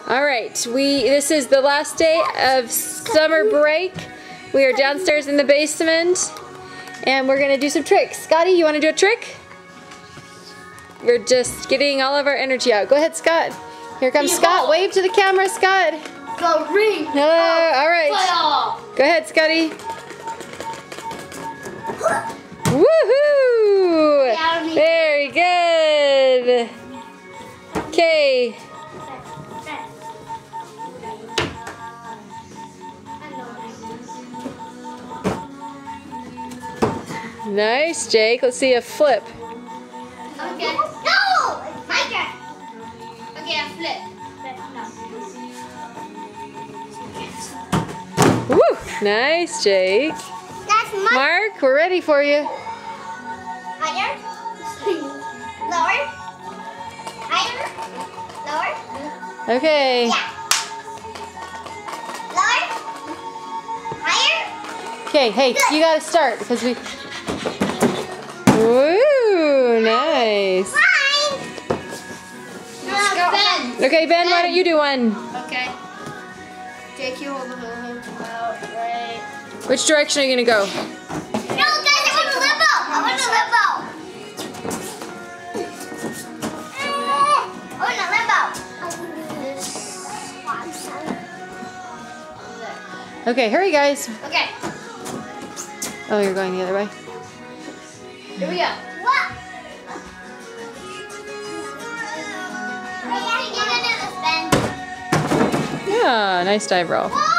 All right, this is the last day of summer break. We are downstairs in the basement, and we're gonna do some tricks. Scotty, you wanna do a trick? We're just getting all of our energy out. Go ahead, Scott. Here comes Scott. Wave to the camera, Scott. The ring. Hello. All right. Go ahead, Scotty. Woohoo! Very good. Okay. Nice, Jake. Let's see a flip. Okay. No! My turn. Okay, I flip. Woo! Nice, Jake. That's my Mark, we're ready for you. higher. Lower. Higher. Lower. Okay. Yeah. Lower. Higher. Okay, hey, you gotta start because we... Woo! Nice. Fine. Let's go. Ben. Okay, Ben, why don't you do one? Okay. Take you over the right. Which direction are you gonna go? No, guys, I want a limbo. I want a limbo. I want a limbo. Okay, hurry, guys. Okay. Oh, you're going the other way. Here we go. What? Yeah, nice dive roll. Whoa!